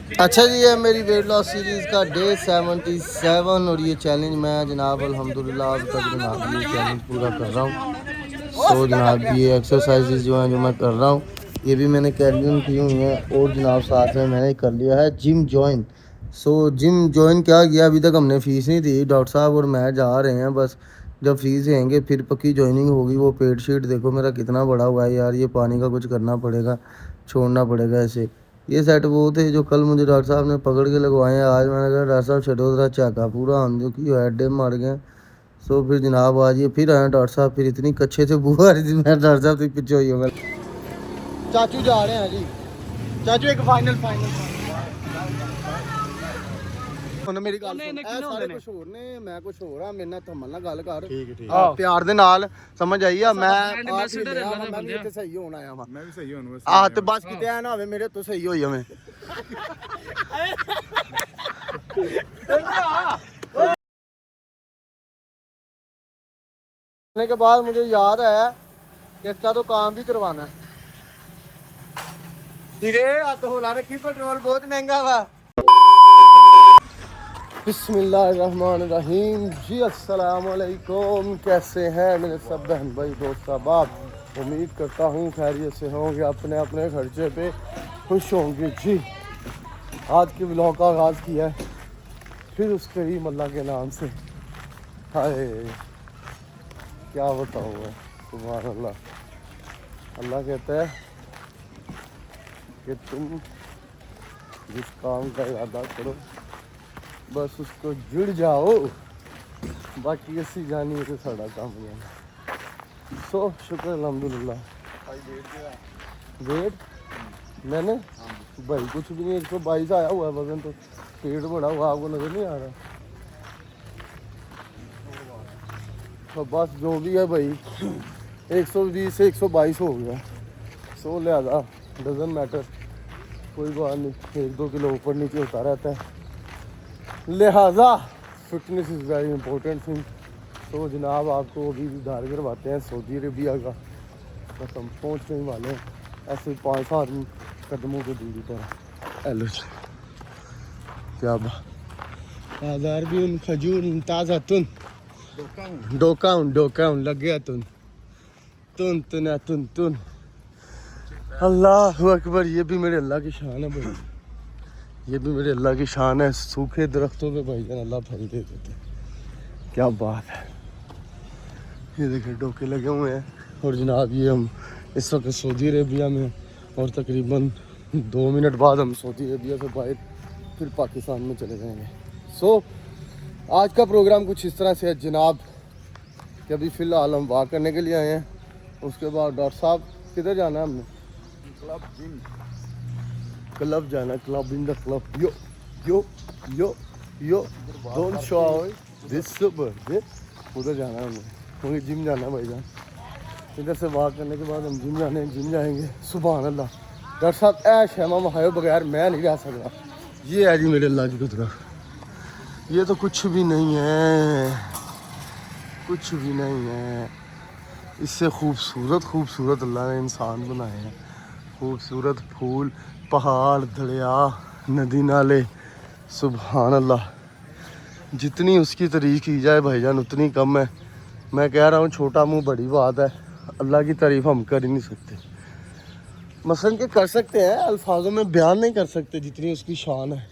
अच्छा जी, ये मेरी वेट लॉस सीरीज़ का डे 77 और ये चैलेंज मैं जनाब अल्हम्दुलिल्लाह अब तक जनाब ये चैलेंज पूरा कर रहा हूँ। सो जनाब ये एक्सरसाइजेज जो हैं जो मैं कर रहा हूँ ये भी मैंने कैरी ऑन की हुई हैं और जनाब साथ में मैंने कर लिया है जिम जॉइन। सो जिम जॉइन क्या किया, अभी तक हमने फ़ीस नहीं दी, डॉक्टर साहब और मैं जा रहे हैं। बस जब फीस देंगे फिर पक्की ज्वाइनिंग होगी। वो पेड शीट देखो मेरा कितना बड़ा हुआ है यार, ये पानी का कुछ करना पड़ेगा, छोड़ना पड़ेगा ऐसे। ये सेट वो थे जो कल मुझे डॉक्टर साहब ने पकड़ के लगवाए हैं। आज मैंने कहा डॉक्टर साहब छठो जरा चाका पूरा हम जो कि हेड मार गए। सो फिर जनाब आज ये फिर आए डॉक्टर साहब, फिर इतनी कच्छे से बुआ आ रही थी, मैं डॉक्टर साहब से पीछे हुई हूँ। चाचू जा रहे हैं जी, चाचू एक फाइनल मेरी गल सुन, सारे कुछ होर ने मैं कुछ होर हां, मेरे नाल थम्मन नाल गल कर। ठीक है प्यार दे नाल समझ आई आ। मैं भी इत्थे सही होना आया वां, मैं भी सही होना आ ते बस किते ऐ ना होवे मेरे तो सही होई जावे। के बाद मुझे याद आया कि इसका तो काम भी करवाना है। धीरे हाथ होला रखी, पेट्रोल बहुत महंगा वा। बिस्मिल्लाहिर्रहमानिर्रहीम जी, अस्सलाम वालेकुम। कैसे हैं मेरे सब बहन भाई दोस्त अहबाब? उम्मीद करता हूँ खैरियत से होंगे, अपने अपने खर्चे पे खुश होंगे जी। आज के व्लॉग का आगाज़ किया है फिर उस करीम अल्लाह के नाम से। हाय क्या बताऊँ मैं, सुभान अल्लाह। अल्लाह कहता है कि तुम जिस काम का इरादा करो बस उसको जुड़ जाओ, बाकी ऐसी जानी है तो साड़ा काम हो जाना। सो शुक्र अल्हम्दुलिल्लाह। वेट मैंने भाई कुछ भी नहीं, 122 आया हुआ है वजन, तो पेट बड़ा हुआ आपको नजर नहीं आ रहा। तो बस जो भी है भाई 120 से 122 हो गया। सो लिहाजा डजन मैटर, कोई बात नहीं, 1-2 किलो ऊपर नीचे होता रहता है। लिहाजा fitness is very important thing. तो जनाब आपको अभी भी दार करवाते हैं सऊदी अरेबिया का, बस हम पहुँचने वाले हैं ऐसे 5-7 कदमों की दूरी पर। हेलो क्या बाजार भी उन खजूर ताज़ा तुन डोकाउन लग गया तुन अल्लाह अकबर। ये भी मेरे अल्लाह की शान है भाई, ये भी मेरे अल्लाह की शान है। सूखे दरख्तों पे भाईजान अल्लाह फल दे देते, क्या बात है। ये देखिए डोके लगे हुए हैं। और जनाब ये हम इस वक्त सऊदी अरेबिया में, और तकरीबन 2 मिनट बाद हम सऊदी अरेबिया से बाहर फिर पाकिस्तान में चले जाएंगे। सो आज का प्रोग्राम कुछ इस तरह से है जनाब कि अभी फ़िलहाल हम वॉक करने के लिए आए हैं। उसके बाद डॉक्टर साहब किधर जाना है हमने? क्लब जाना, club in the club. Yo yo yo yo don't show this birthday. उधर जाना है हमें, क्योंकि जिम जाना है भाईजान। इधर से वॉक करने के बाद हम जिम जाएंगे। सुभान अल्लाह। डॉक्टर साहब ऐ शमा महायो बगैर मैं नहीं रह सकता। ये है जी मेरे अल्लाह की कुदरत, ये तो कुछ भी नहीं है, कुछ भी नहीं है। इससे खूबसूरत अल्लाह ने इंसान बनाए हैं। खूबसूरत फूल, पहाड़, दरिया, नदी नाले, सुभान अल्लाह। जितनी उसकी तारीफ़ की जाए भाईजान उतनी कम है। मैं कह रहा हूँ छोटा मुंह बड़ी बात है, अल्लाह की तारीफ़ हम कर ही नहीं सकते। मसलन के कर सकते हैं, अल्फाजों में बयान नहीं कर सकते जितनी उसकी शान है।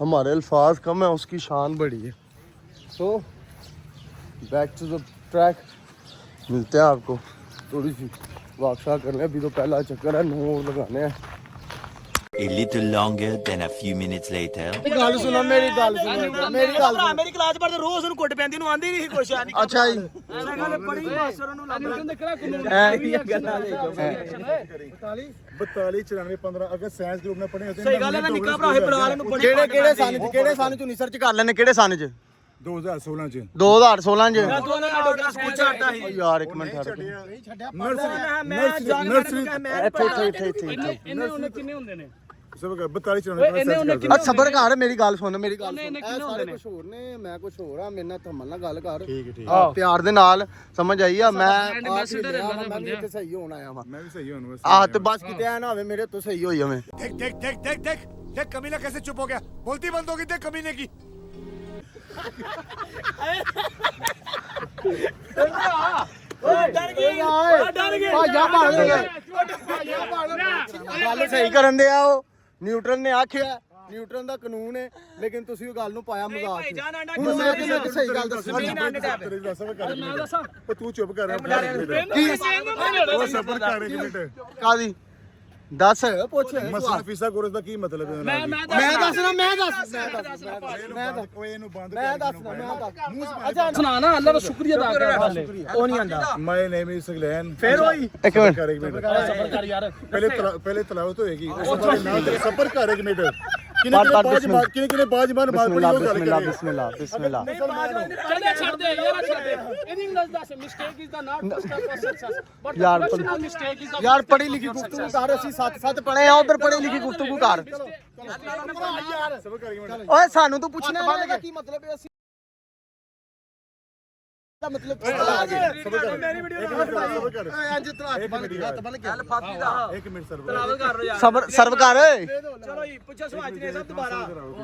हमारे अल्फाज कम है, उसकी शान बड़ी है। So back to the track, मिलते हैं आपको थोड़ी सी वापसा करने। अभी तो पहला चक्कर है, 9 लगाने हैं। A little longer than a few minutes later. गल सुनो, मेरी गल सुनो, मेरी क्लास पढ़दे रोज ਉਹਨੂੰ ਕੁੱਟ ਪੈਂਦੀ, ਉਹਨੂੰ ਆਂਦੀ ਨਹੀਂ ਕੁਛ ਆ। अच्छा जी ਬੜੀ ਮਾਸਟਰ ਉਹਨੂੰ ਲੱਗਦਾ ਕਿਹੜਾ ਕਾਨੂੰਨ 42 94 15 ਅਗਰ ਸਾਇੰਸ ਗਰੁੱਪ ਨੇ ਪੜ੍ਹੇ ਹੁੰਦੇ ਸਹੀ ਗੱਲ ਹੈ। ਮੈਂ ਨਿੱਕਾ ਭਰਾ ਹੀ ਬੁਲਾ ਲੈਨੂੰ ਬੜੀ ਕਿਹੜੇ ਸਨ ਚ ਰਿਸਰਚ ਕਰ ਲੈਣੇ, ਕਿਹੜੇ ਸਨ ਚ? 2016 ਚ 2016 ਚ। ਮੈਂ ਤੋਂ ਨਾ ਡਾਕਟਰ ਸਕੂਲ ਚ ਆਟਾ ਸੀ ਯਾਰ ਇੱਕ ਮਿੰਟ ਠਹਿਰ। ਮੈਂ ਜਾਣ ਮੈਂ ਇੱਥੇ ਇਹਨੇ ਉਹਨੇ ਕਿੰਨੇ ਹੁੰਦੇ ਨੇ? ਸਭ 4294 ਆ ਸਬਰ ਕਰ ਮੇਰੀ ਗੱਲ ਸੁਣ ਮੇਰੀ ਗੱਲ ਉਹਨੇ ਸੁਣ ਕਿੰਨੇ ਇਹ ਹੁੰਦੇ ਸਾਰੇ ਨੇ? ਕੁਝ ਹੋਰ ਨੇ ਮੈਂ ਕੁਝ ਹੋਰ ਆ ਮੇਰੇ ਨਾਲ ਥੰਮਣ ਨਾਲ ਗੱਲ ਕਰ ਠੀਕ ਹੈ ਠੀਕ ਆ ਪਿਆਰ ਦੇ ਨਾਲ ਸਮਝ ਆਈ ਆ ਮੈਂ ambassador ਹੈ ਮੈਂ ਵੀ ਇੱਥੇ ਸਹੀ ਹੋਣ ਆਇਆ ਵਾਂ ਮੈਂ ਵੀ ਸਹੀ ਹਾਂ ਆ ਤੇ ਬਸ ਕਿਤੇ ਐ ਨਾ ਹੋਵੇ ਮੇਰੇ ਤੋਂ ਸਹੀ ਹੋ ਜਾਵੇਂ देख कमीना कैसे चुप हो गया बोलती बंद होगी देख कमीने की ਡਰ ਗਈ ਭਾਜਾ ਭਾਲ ਗੱਲ ਸਹੀ ਕਰਨ ਦੇ ਆ ਉਹ ਨਿਊਟਨ ਨੇ ਆਖਿਆ ਨਿਊਟਨ ਦਾ ਕਾਨੂੰਨ ਹੈ ਲੇਕਿਨ ਤੁਸੀਂ ਉਹ ਗੱਲ ਨੂੰ ਪਾਇਆ ਮਜ਼ਾਕ ਚ ਜਾਨ ਆਂਡਾ ਹੁਣ ਮੈਂ ਤੈਨੂੰ ਸਹੀ ਗੱਲ ਦੱਸਣੀ ਮੈਂ ਦੱਸਾਂ ਉਹ ਤੂੰ ਚੁੱਪ ਕਰ ਉਹ ਸਬਰ ਕਰ ਇੱਕ ਮਿੰਟ ਕਾਦੀ ਦੱਸ ਪੁੱਛ ਮਸਲਾ ਫੀਸਾ ਕੋਰਸ ਦਾ ਕੀ ਮਤਲਬ ਹੈ ਮੈਂ ਓਏ ਇਹਨੂੰ ਬੰਦ ਮੈਂ ਦੱਸਣਾ ਅੱਛਾ ਸੁਣਾ ਨਾ ਅੱਲਾ ਦਾ ਸ਼ੁਕਰੀਆ ਅਦਾ ਕਰ ਹਾਲੇ ਉਹ ਨਹੀਂ ਆਂਦਾ ਮਾਈ ਨੇਮ ਇਜ਼ ਸਗਲੈਨ ਫੇਰ ਹੋਈ ਇੱਕ ਮਿੰਟ ਕਰ ਇੱਕ ਮਿੰਟ ਸਬਰ ਕਰ ਯਾਰ ਪਹਿਲੇ ਤਲਾਵਤ ਹੋਏਗੀ ਉਸ ਤੋਂ ਬਾਅਦ ਨਾਲ ਸਬਰ ਕਰ ਇੱਕ ਮਿੰਟ ਕਿਨੇ ਬਾਜ ਮਾਰ ਮਾਰ ਪੜੀ ਉਹ ਗੱਲ ਕਰੇ ਬਿਸਮਿਲ੍ਲਾ ਚੱਲ ਛੱਡ ਦੇ ਯਾਰ ਛੱਡ ਦੇ ਇਹਦੀ ਇੰਗਲਿਸ਼ ਦੱਸ mistake is the not step for success but ਯਾਰ, ਪ੍ਰੋਫੈਸ਼ਨਲ ਮਿਸਟੇਕ ਇਜ਼ ਦਾ ਯਾਰ ਪੜ੍ਹੀ ਲਿਖੀ ਗੁਫ਼ਤਗੂ ਕਰ ਅਸੀਂ ਸੱਤ ਪੜ੍ਹੇ ਆ ਉਧਰ ਪੜ੍ਹੀ ਲਿਖੀ ਗੁਫ਼ਤਗੂ ਕਰ ਸਬਰ ਕਰ ਇੱਕ ਮਿੰਟ ਓਏ ਸਾਨੂੰ ਤੂੰ ਪੁੱਛਣਾ ਹੈ ਕੀ ਮਤਲਬ ਹੈ ਅਸੀਂ ਦਾ ਮਤਲਬ ਸਬਰ ਕਰ ਮੇਰੀ ਵੀਡੀਓ ਸਬਰ ਕਰ ਅੱਜ ਤਲਾਕ ਬਣ ਗਿਆ ਹੱਥ ਬਣ ਗਿਆ ਫਾਤੀ ਦਾ ਇੱਕ ਮਿੰਟ ਸਰ ਤਲਾਵਤ ਕਰ ਲੋ ਯਾਰ ਸਬਰ ਸਰਵ ਕਰ ਚਲੋ ਜੀ ਪੁੱਛੋ ਸਵਾਲ ਨੇ ਸਭ ਦੁਬਾਰਾ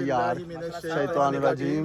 ਯਾਰ ਸ਼ੈਤਾਨ ਰਜੀਮ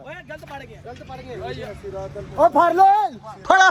ਓਏ ਗਲਤ ਪੜ ਗਿਆ ਓ ਫੜ ਲੈ ਫੜਾ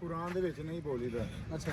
ਕੁਰਾਨ ਦੇ ਵਿੱਚ ਨਹੀਂ ਬੋਲੀਦਾ ਅੱਛਾ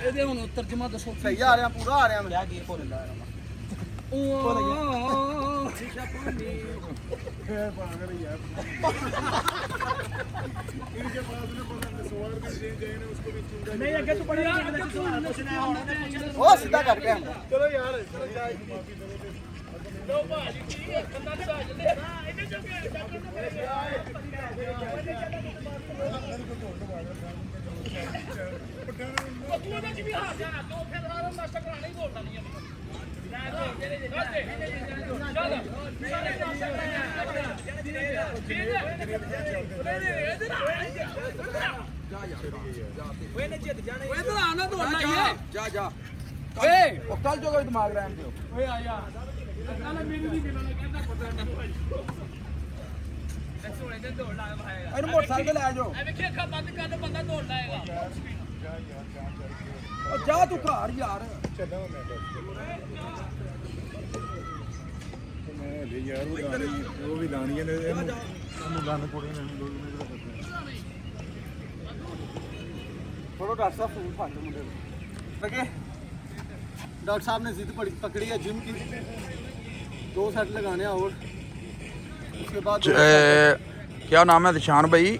ਇਹਦੇ ਹੁਣ ਤਰਜਮਾ ਦੱਸੋ ਸਹੀ ਆ ਰਿਹਾ ਪੂਰਾ ਆ ਰਿਹਾ ਮੈਂ ਕੀ ਭੁੱਲਦਾ ਨਹੀਂ ਅੱਗੇ ਤੂੰ ਪੜਿਆ ਉਹ ਸਿੱਧਾ ਕਰ ਗਿਆ ਚਲੋ ਯਾਰ ਲੋ ਭਾਜੀ ਠੀਕ ਹੈ ਕੰਨਾਂ ਤੇ ਆ ਜਾਂਦੇ ਇਹਨੇ ਚੁੱਕ ਤੂੰ ਉਹਦੇ ਚ ਵੀ ਹਾਰ ਜਾਣਾ ਤੂੰ ਫਿਰ ਆਰਾਮ ਨਾਸ਼ਤਾ ਕਰਾਣਾ ਹੀ ਬੋਲਦਾ ਨਹੀਂ कल जो कोई दिमाग रहने दो मोटरसाइकिल ले जाओ ਬੰਦ ਕਰ ਦੇ ਬੰਦਾ ਦੌੜ ਲਾਏਗਾ जा तू घर यार ਚੱਲਾਂ ਮੈਂ ਯਾਰ ਉਹ ਵੀ ਲਾਣੀਆਂ ਨੇ ਇਹਨੂੰ ਲੰਨ ਕੋੜੇ ਨੇ थोड़ा डॉक्टर साहब फूल फाड़ मुंडे लगे डॉक्टर साहब ने जिद पकड़ी है जिम की 2 सेट लगाने और उसके बाद क्या नाम है दिशान भाई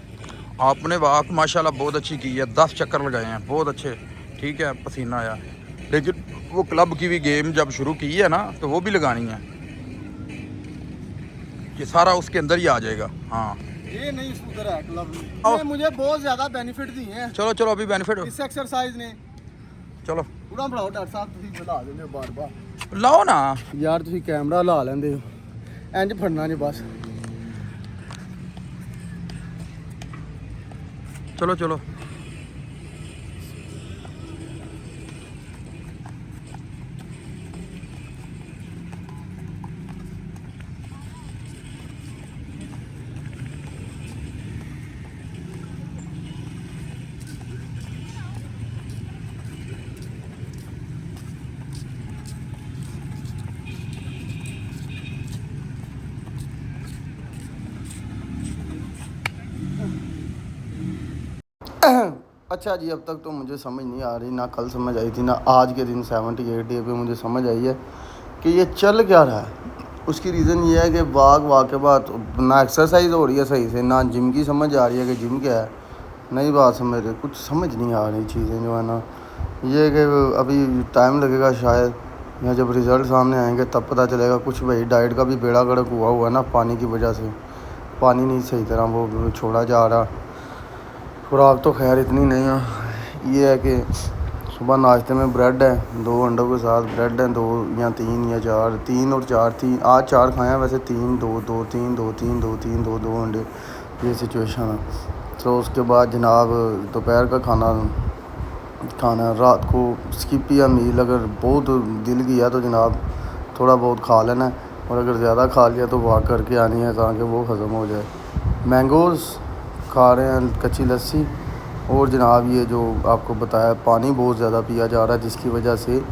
आपने वाक माशाल्लाह बहुत अच्छी की है 10 चक्कर लगाए हैं बहुत अच्छे ठीक है पसीना आया लेकिन वो क्लब की भी गेम जब शुरू की है ना तो वो भी लगानी है ये सारा उसके अंदर ही आ जाएगा हाँ ये नहीं सुधर है क्लब में ये मुझे बहुत ज्यादा बेनिफिट दिए हैं चलो चलो अभी बेनिफिट इस एक्सरसाइज ने चलो पूरा बढ़ाओ डॉक्टर साहब ਤੁਸੀਂ ਬੁਲਾ ਦਿੰਦੇ ਹੋ ਬਾਰ-ਬਾਰ लाओ ना ਯਾਰ ਤੁਸੀਂ ਕੈਮਰਾ ਲਾ ਲੈਂਦੇ ਹੋ ਇੰਜ ਫੜਨਾ ਨਹੀਂ ਬਸ चलो चलो अच्छा जी, अब तक तो मुझे समझ नहीं आ रही, ना कल समझ आई थी ना आज के दिन 78 डे पे मुझे समझ आई है कि ये चल क्या रहा है। उसकी रीज़न ये है कि वाक के बाद ना एक्सरसाइज हो रही है सही से, ना जिम की समझ आ रही है कि जिम क्या है, नई बात समझ रहे, कुछ समझ नहीं आ रही चीज़ें जो है ना। ये कि अभी टाइम लगेगा शायद, या जब रिज़ल्ट सामने आएंगे तब पता चलेगा कुछ। भाई डाइट का भी बेड़ा गर्क हुआ है ना पानी की वजह से, पानी नहीं सही तरह वो छोड़ा जा रहा। खुराक तो खैर इतनी नहीं है। ये है कि सुबह नाश्ते में ब्रेड है, 2 अंडों के साथ ब्रेड है, 2 या 3 या 4, 3 और 4 थी, आज 4 खाए हैं वैसे, 3 2 2 3 2 3 2 3 2 2 अंडे, ये सिचुएशन है। तो उसके बाद जनाब दोपहर का खाना रात को स्किप या मील, अगर बहुत दिल किया तो जनाब थोड़ा बहुत खा लेना है, और अगर ज़्यादा खा लिया तो वॉक करके आनी है ताकि वो ख़त्म हो जाए। मैंगोज़ खा रहे हैं, कच्ची लस्सी, और जनाब ये जो आपको बताया पानी बहुत ज़्यादा पिया जा रहा है जिसकी वजह से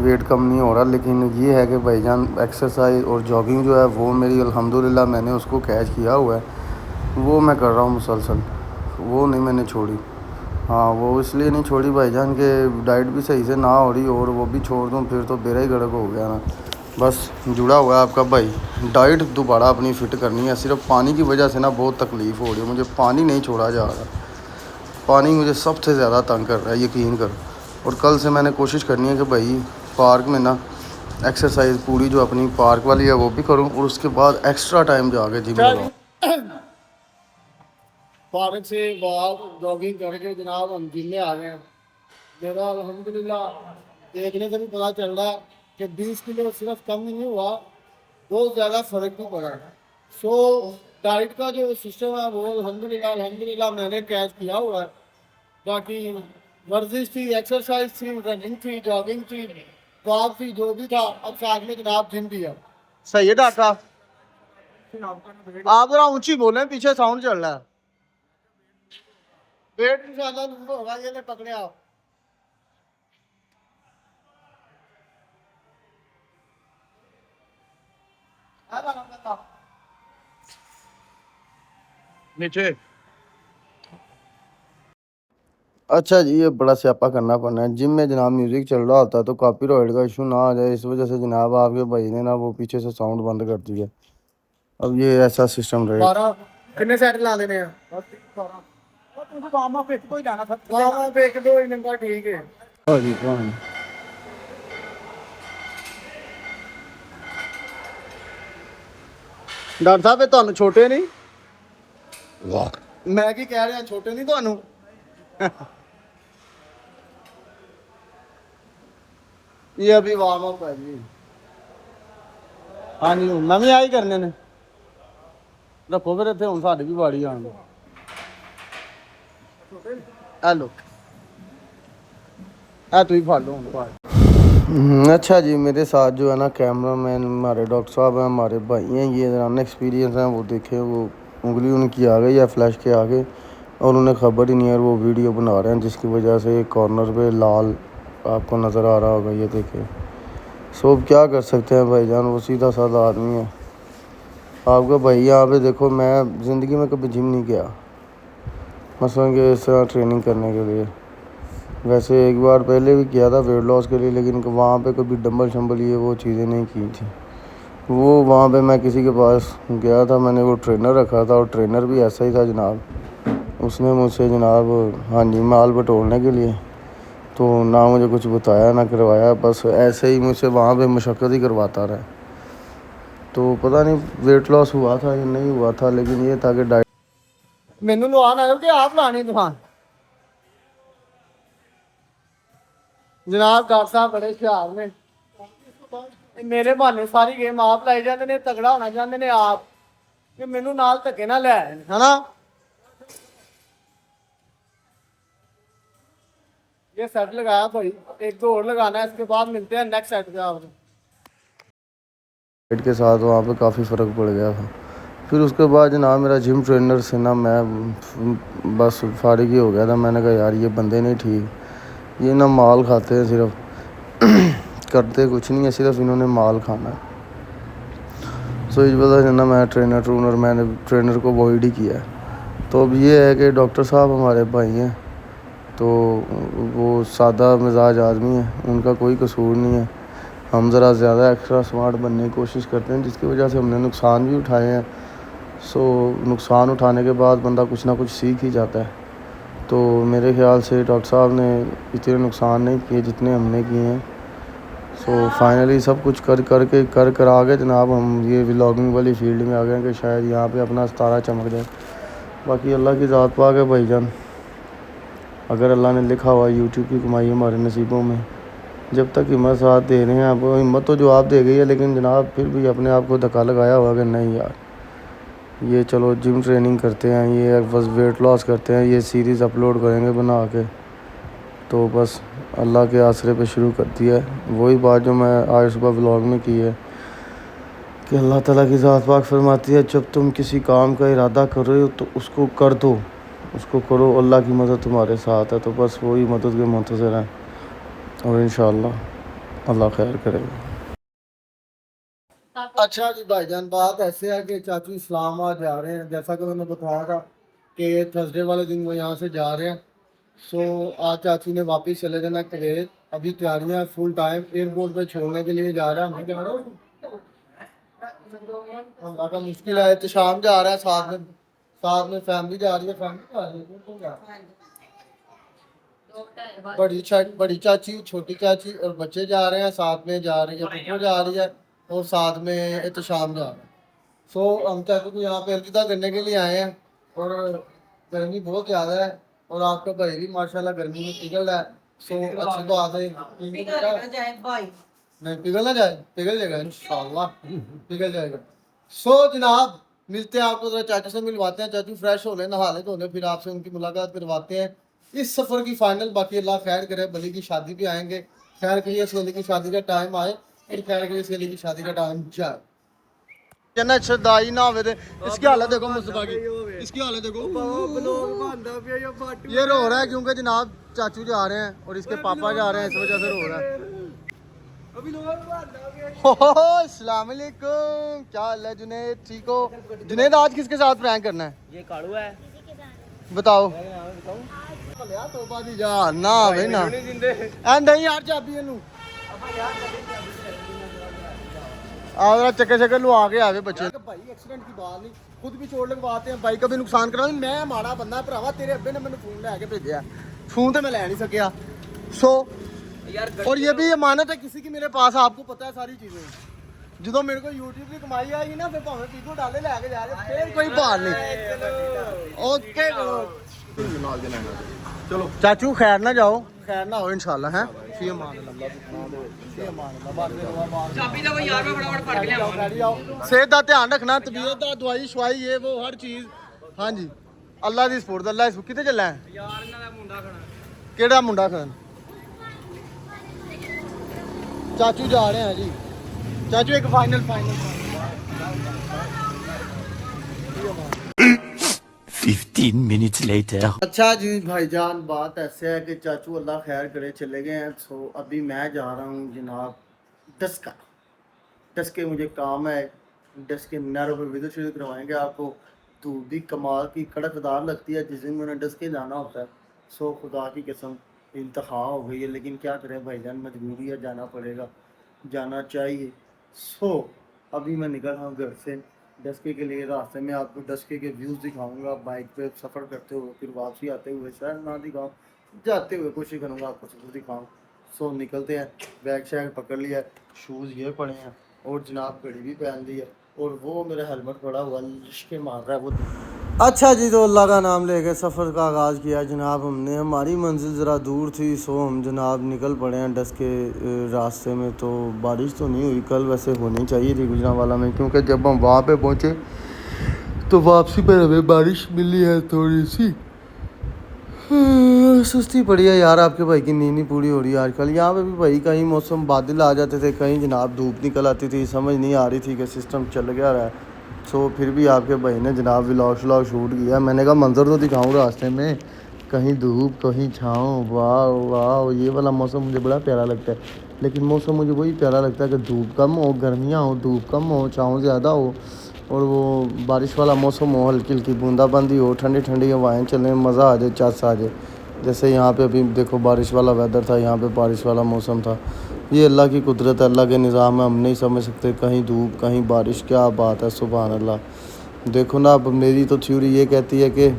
वेट कम नहीं हो रहा। लेकिन ये है कि भाईजान एक्सरसाइज और जॉगिंग जो है वो मेरी अल्हम्दुलिल्लाह मैंने उसको कैच किया हुआ है, वो मैं कर रहा हूँ मुसलसल, वो नहीं मैंने छोड़ी। हाँ, वो इसलिए नहीं छोड़ी भाईजान कि डाइट भी सही से ना हो रही, और वो भी छोड़ दूँ फिर तो बेड़ा ही गर्क हो गया ना। बस जुड़ा हुआ है आपका भाई, डाइट दोबारा अपनी फ़िट करनी है। सिर्फ पानी की वजह से ना बहुत तकलीफ़ हो रही है मुझे, पानी नहीं छोड़ा जा रहा, पानी मुझे सबसे ज़्यादा तंग कर रहा है, यकीन कर। और कल से मैंने कोशिश करनी है कि भाई पार्क में ना एक्सरसाइज पूरी जो अपनी पार्क वाली है वो भी करूं, और उसके बाद एक्स्ट्रा टाइम जाके जिम लगाऊं। पार्क से वॉक जॉगिंग करके जनाब हम जिम में आ गए हैं। मेरा अल्हम्दुलिल्लाह देखने से भी पता चल रहा है कि 20 किलो सिर्फ कम नहीं हुआ, बहुत ज़्यादा फ़र्क भी पड़ा है। सो डाइट का जो सिस्टम है वो अल्हम्दुलिल्लाह मैंने कैच किया हुआ है। बाकी वर्जिश थी, एक्सरसाइज थी, रनिंग थी, जॉगिंग थी, वॉक थी, जो भी था, अब साथ में जनाब जिम भी है। सही है डॉक्टर आप जरा ऊंची बोलें, पीछे साउंड चल रहा है। वेट इंशाल्लाह लूज होगा, ये ले पकड़े आप। नीचे अच्छा जी, ये बड़ा स्यापा करना पड़ना है। जिम में जनाब म्यूज़िक चल रहा होता है तो कॉपीराइट का इशू ना आ जाए, इस वजह से जनाब आपके भाई ने ना वो पीछे से साउंड बंद कर दिया। अब ये ऐसा सिस्टम रहेगा। 12 कितने सेट ला लेने हैं? 12 वार्म अप को ही जाना था, वार्म अप 1-2 ही नंबर ठीक है। हाँ जी, हाँ। डॉक्टर साहब ਤੁਹਾਨੂੰ छोटे नहीं, मैं की कह रहा छोटे नहीं ਤੁਹਾਨੂੰ। ये अभी वार्म अप है जी। हाँ जी, नवी आई करने ने रखो फिर इतने हूँ साड़ी भी बाड़ी आन। हेलो तू ही फड़ लो। अच्छा जी, मेरे साथ जो है ना कैमरा मैन हमारे डॉक्टर साहब हैं, हमारे भाई हैं, ये रन एक्सपीरियंस हैं। वो देखें, वो उंगली उनकी आ गई है फ्लैश के आगे, और उन्हें खबर ही नहीं है, वो वीडियो बना रहे हैं जिसकी वजह से कॉर्नर पे लाल आपको नज़र आ रहा होगा, ये देखें। सो अब क्या कर सकते हैं भाईजान, वो सीधा साधा आदमी है। आपका भाई यहाँ पे देखो, मैं ज़िंदगी में कभी जिम नहीं गया मसलन कि इस तरह ट्रेनिंग करने के लिए। वैसे एक बार पहले भी किया था वेट लॉस के लिए, लेकिन वहाँ पे कभी डंबल शंबल ये वो चीज़ें नहीं की थी। वो वहाँ पे मैं किसी के पास गया था, मैंने वो ट्रेनर रखा था, और ट्रेनर भी ऐसा ही था जनाब। उसने मुझसे जनाब हाँ जी माल बटोरने के लिए तो ना मुझे कुछ बताया ना करवाया, बस ऐसे ही मुझसे वहाँ पे मशक्क़त ही करवाता रहा। तो पता नहीं वेट लॉस हुआ था या नहीं हुआ था, लेकिन ये था कि डाइट मैनू लवान आयो कि आप लानी दुकान? जनाब डॉक्टर साहब बड़े होशियार ने, मेरे बहाने सारी गेम आप लाई जाते ने, तगड़ा होना चाहते ने आप, कि मैनू नाल धक्के ना ले आए, है ना? ये सेट लगाया भाई, 1-2 और लगाना है, इसके बाद मिलते हैं नेक्स्ट सेट पे आपको। के साथ वहाँ पे काफ़ी फ़र्क पड़ गया था। फिर उसके बाद जनाब मेरा जिम ट्रेनर से ना मैं बस फारिग ही हो गया था। मैंने कहा यार ये बंदे नहीं ठीक, ये ना माल खाते हैं सिर्फ करते कुछ नहीं है, सिर्फ इन्होंने माल खाना है। सो इस वजह से ना मैं मैंने ट्रेनर को अवॉइड ही किया है। तो अब ये है कि डॉक्टर साहब हमारे भाई हैं, तो वो सादा मिजाज आदमी है, उनका कोई कसूर नहीं है। हम ज़रा ज़्यादा एक्स्ट्रा स्मार्ट बनने की कोशिश करते हैं, जिसकी वजह से हमने नुकसान भी उठाए हैं। सो नुकसान उठाने के बाद बंदा कुछ ना कुछ सीख ही जाता है। तो मेरे ख्याल से डॉक्टर साहब ने इतने नुकसान नहीं किए जितने हमने किए हैं। सो फाइनली सब कुछ कर आ गए जनाब, हम ये व्लॉगिंग वाली फील्ड में आ गए हैं कि शायद यहाँ पे अपना सितारा चमक जाए। बाकी अल्लाह की ज़ात पाक है भाईजान, अगर अल्लाह ने लिखा हुआ यूट्यूब की कमाई हमारे नसीबों में, जब तक हिम्मत साथ दे रहे हैं आप, हिम्मत तो जो आप दे गई है, लेकिन जनाब फिर भी अपने आप को धक्का लगाया हुआ कि नहीं यार ये चलो जिम ट्रेनिंग करते हैं, ये बस वेट लॉस करते हैं, ये सीरीज़ अपलोड करेंगे बना के, तो बस अल्लाह के आसरे पे शुरू कर दिया है। वही बात जो मैं आज सुबह व्लॉग में की है कि अल्लाह ताला की ज़ात पाक फरमाती है जब तुम किसी काम का इरादा कर रहे हो तो उसको कर दो, उसको करो, अल्लाह की मदद तुम्हारे साथ है। तो बस वही मदद के मुंतज़िर हैं और इंशाअल्लाह अल्लाह खैर करेगा। अच्छा जी भाईजान, बात ऐसे है कि चाचू इस्लामाबाद जा रहे हैं, जैसा कि मैंने बताया था कि थर्सडे वाले दिन वो यहाँ से जा रहे हैं। सो आज चाचू ने वापस चले जाना कुवैत। अभी तैयारियां फुल टाइम, एयरपोर्ट पे छोड़ने के लिए जा रहा है। अल्लाह का मुश्किल है, तो शाम जा रहा है, साथ में फैमिली जा रही है। बड़ी चाची, छोटी चाची और बच्चे जा रहे हैं, साथ में जा रही है पुप्पो जा रही है और साथ में एहतशाम जा रहा है। सो हम चाचू को यहाँ पे अलविदा करने के लिए आए हैं और गर्मी बहुत ज़्यादा है और आपका भाई भी माशाल्लाह गर्मी में पिघल रहा है। सो अच्छी बात है, नहीं पिघल ना जाए, पिघल जाएगा इंशाल्लाह, पिघल जाएगा। सो जनाब मिलते हैं आपको, जरा चाचू से मिलवाते हैं। चाचू फ्रेश हो ले, नहा ले, धो ले, फिर आपसे उनकी मुलाकात करवाते हैं इस सफ़र की फाइनल। बाकी अल्लाह खैर करे, बली की शादी भी आएंगे, खैर करिए सहेली की शादी का टाइम आए, फिर खैर करिए सहेली की शादी का टाइम जाए। कहना श्रद्धाई ना हो, इसकी हालत देखो मुस्तफा की, इसकी हालत देखो, ये रो रहा है क्योंकि जनाब चाचू जा रहे हैं और इसके पापा जा रहे हैं, इस वजह से रो रहा है। अस्सलाम वालेकुम, क्या हाल है जुनैद, ठीक हो? जुनैद आज किसके साथ प्रैंक करना है? ये कालू है, बताओ। तौबा दी जान ना भाई ना, नहीं यार चाबी इनू आ चक्कर लुआ के आवे बच्चे। भाई एक्सीडेंट की बात नहीं, खुद भी चोट लगवाते हैं, बाइक का भी नुकसान करा। मैं माड़ा बंदा भरावा, तेरे अब्बे ने मैंने फोन लैके भेजा, फोन तो मैं लै नहीं सकिया। सो और ये भी अमानत है किसी की मेरे पास, आपको पता है सारी चीजें। जो मेरे को यूट्यूब की कमाई आएगी ना, फिर भावे पीको डाले लैके जा रहे, फिर कोई बात नहीं। ओके चलो चाचू, खैर ना जाओ, खैर ना हो इंशाल्लाह है। सेहत का ध्यान रखना, तबीयत का, दवाई शवाई, ये वो हर चीज। हाँ जी, अल्लाह दी सपोर्ट, अल्लाह की कितने चला है केड़ा मुंडा खान। चाचू जा रहे हैं जी, चाचू एक फाइनल 15 minutes later. अच्छा जी भाईजान, बात ऐसे है कि चाचू अल्लाह खैर करे चले गए हैं। सो अभी मैं जा रहा हूँ जनाब डस्के मुझे काम है, डस्के मीनारों पर विजिट शुरू करवाएंगे आपको। धूप भी कमाल की कड़कदार लगती है जिस दिन मैंने डस्के जाना होता है। सो खुदा की कसम इंतहा हो गई है, लेकिन क्या करें भाईजान, मजबूरी है, जाना पड़ेगा, जाना चाहिए। सो अभी मैं निकल रहा हूँ घर से डस्के के लिए। रास्ते में आपको डस्के के व्यूज़ दिखाऊंगा, बाइक पे सफ़र करते हुए, फिर वापसी आते हुए शायद ना दिखाऊँ, जाते हुए कोशिश करूँगा आपको सब दिखाऊँ। सो निकलते हैं, बैग शैग पकड़ लिया, शूज़ ये पड़े हैं और जनाब घड़ी भी पहन ली है और वो मेरा हेलमेट पड़ा हुआ लिश्के मार रहा है वो। अच्छा जी, तो अल्लाह का नाम लेके सफ़र का आगाज़ किया जनाब हमने। हमारी मंजिल ज़रा दूर थी, सो हम जनाब निकल पड़े हैं डस्के रास्ते में। तो बारिश तो नहीं हुई, कल वैसे होनी चाहिए थी गुजरांवाला में, क्योंकि जब हम वहाँ पे पहुँचे तो वापसी पर हमें बारिश मिली है थोड़ी सी। सुस्ती पड़ी है यार, आपके भाई की नींद नहीं पूरी हो रही है आजकल। यहाँ पे भी भाई कहीं मौसम बादल आ जाते थे, कहीं जनाब धूप निकल आती थी, समझ नहीं आ रही थी कि सिस्टम चल गया रहा है। सो फिर भी आपके भाई ने जनाब व्लॉग शूट किया। मैंने कहा मंज़र तो दिखाऊँ रास्ते में, कहीं धूप कहीं छाँव, वाह वाह। ये वाला मौसम मुझे बड़ा प्यारा लगता है, लेकिन मौसम मुझे वही प्यारा लगता है कि धूप कम हो, गर्मियाँ हो, धूप कम हो, छाँव ज़्यादा हो, और वो बारिश वाला मौसम हो, हल्की हल्की बूंदाबांदी हो, ठंडी ठंडी हवाएं चलें, मज़ा आ जाए, चास आ जाए। जैसे यहाँ पे अभी देखो बारिश वाला वेदर था, यहाँ पे बारिश वाला मौसम था। ये अल्लाह की कुदरत है, अल्लाह के निज़ाम है, हम नहीं समझ सकते। कहीं धूप कहीं बारिश, क्या बात है, सुभान अल्लाह। देखो ना, अब मेरी तो थ्योरी ये कहती है कि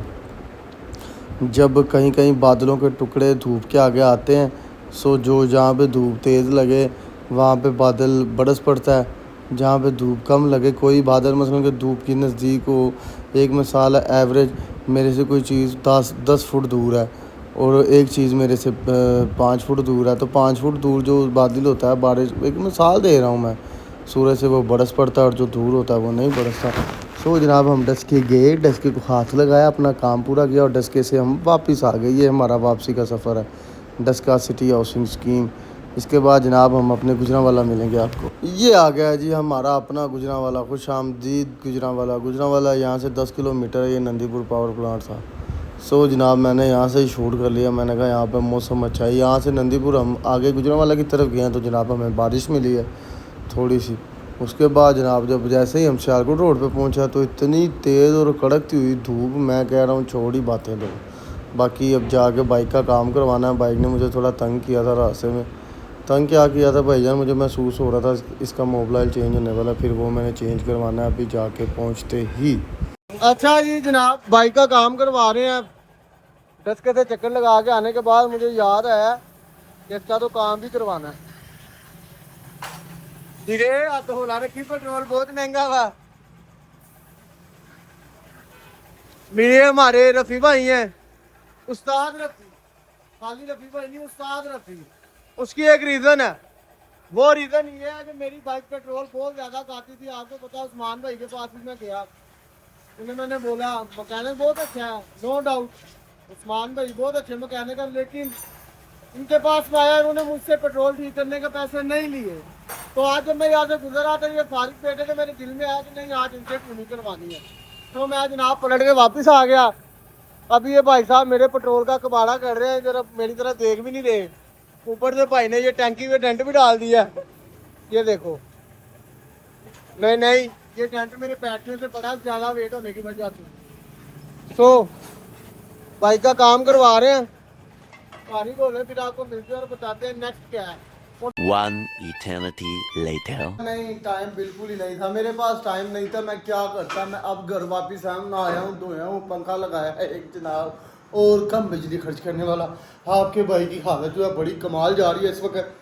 जब कहीं कहीं बादलों के टुकड़े धूप के आगे आते हैं, सो जो जहाँ पे धूप तेज़ लगे वहाँ पे बादल बरस पड़ता है, जहाँ पे धूप कम लगे कोई बादल मसलन के धूप की नज़दीक हो। एक मिसाल है, एवरेज मेरे से कोई चीज़ 10 फुट दूर है और एक चीज़ मेरे से 5 फुट दूर है, तो 5 फुट दूर जो बादल होता है, बारिश, एक मिसाल दे रहा हूँ मैं, सूरज से वो बरस पड़ता है और जो दूर होता है वो नहीं बरसता। सो जनाब हम डस्के गए, डस्के को हाथ लगाया, अपना काम पूरा किया और डस्के से हम वापस आ गए। ये हमारा वापसी का सफ़र है, डस्का सिटी हाउसिंग स्कीम। इसके बाद जनाब हम अपने गुजरांवाला मिलेंगे आपको। ये आ गया जी हमारा अपना गुजरांवाला, खुश आमदीद गुजरांवाला। गुजरांवाला यहाँ से 10 किलोमीटर है, ये नंदीपुर पावर प्लांट था। सो जनाब मैंने यहाँ से ही शूट कर लिया। मैंने कहा यहाँ पे मौसम अच्छा है। यहाँ से नंदीपुर हम आगे गुजरांवाला की तरफ गए हैं तो जनाब हमें बारिश मिली है थोड़ी सी। उसके बाद जनाब जब जैसे ही हम सियालकोट रोड पे पहुंचा तो इतनी तेज़ और कड़कती हुई धूप, मैं कह रहा हूँ छोड़ ही बातें दो। बाकी अब जाके बाइक का काम करवाना है। बाइक ने मुझे थोड़ा तंग किया था रास्ते में। तंग क्या किया था भाईजान, मुझे महसूस हो रहा था इसका मोबाइल चेंज होने वाला, फिर वो मैंने चेंज करवाना है अभी जाके पहुँचते ही। अच्छा जी जनाब, बाइक का काम करवा रहे हैं। डस्के से चक्कर लगा के आने के बाद मुझे याद आया कि इसका तो काम भी करवाना है। धीरे हाथ होला रखी, पेट्रोल बहुत महंगा हुआ। मेरे हमारे रफ़ी भाई हैं, उस्ताद रफ़ी, खाली रफ़ी भाई नहीं, उस्ताद रफ़ी। उसकी एक रीज़न है, वो रीज़न ये है कि मेरी बाइक पेट्रोल बहुत ज़्यादा खाती थी। आपको पता, उस्मान भाई के पास भी मैं गया, उन्हें मैंने बोला मकैनिक बहुत अच्छा है, नो डाउट उस्मान भाई बहुत अच्छे मैकेनिक है, लेकिन इनके पास में आया, उन्होंने मुझसे पेट्रोल ठीक करने के पैसे नहीं लिए। तो आज जब मैं यहाँ से गुजर रहा था, ये फारिग बैठे थे, मेरे दिल में आया कि नहीं आज इनसे पूरी करवानी है। तो मैं जनाब पलट के वापस आ गया। अभी ये भाई साहब मेरे पेट्रोल का कबाड़ा कर रहे हैं, जरा मेरी तरह देख भी नहीं रहे। ऊपर से भाई ने ये टैंकी में डेंट भी डाल दिया, ये देखो। नहीं, ये डेंट मेरे बैठने से बड़ा ज़्यादा वेट होने की वजह से। तो बाइक का काम करवा रहे हैं, पानी बोले, फिर आपको मिलते हैं और बताते हैं नेक्स्ट क्या है। One eternity later. नहीं, टाइम बिल्कुल ही नहीं था मेरे पास, टाइम नहीं था। मैं क्या करता, मैं अब घर वापस आया हूँ, नहाया हूँ, धोया हूँ, पंखा लगाया है एक जनाब, और कम बिजली खर्च करने वाला। आपके भाई की हालत जो है बड़ी कमाल जा रही है इस वक्त।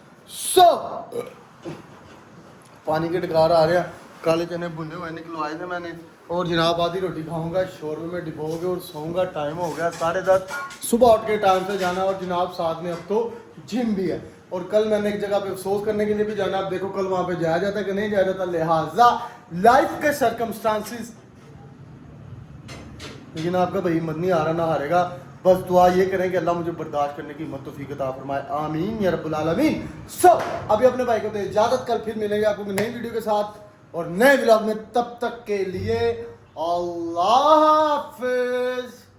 पानी के डकार आ रहे हैं, काले चने भुने हुए निकलवाए थे मैंने, और जनाब आधी रोटी खाऊंगा, शोरबे में डिबोगे और सोऊंगा। टाइम हो गया 10:30, सुबह उठ के टाइम से जाना, और जनाब साथ में अब तो जिम भी है। और कल मैंने एक जगह पे अफसोस करने के लिए भी जाना। अब देखो कल वहाँ पे जाया जाता कि नहीं जाया जाता, लिहाजा लाइफ के सर्कमस्टांसिस। लेकिन आपका भाई हिम्मत नहीं आ रहा, ना हारेगा। बस दुआ ये करें कि अल्लाह मुझे बर्दाश्त करने की हिम्मत तौफीक अता फरमाए, आमीन या रब्बुल आलमीन। अभी अपने भाई को तो इजाज़त, कल फिर मिलेंगे आपको नई वीडियो के साथ और नए व्लॉग में। तब तक के लिए अल्लाह हाफिज़।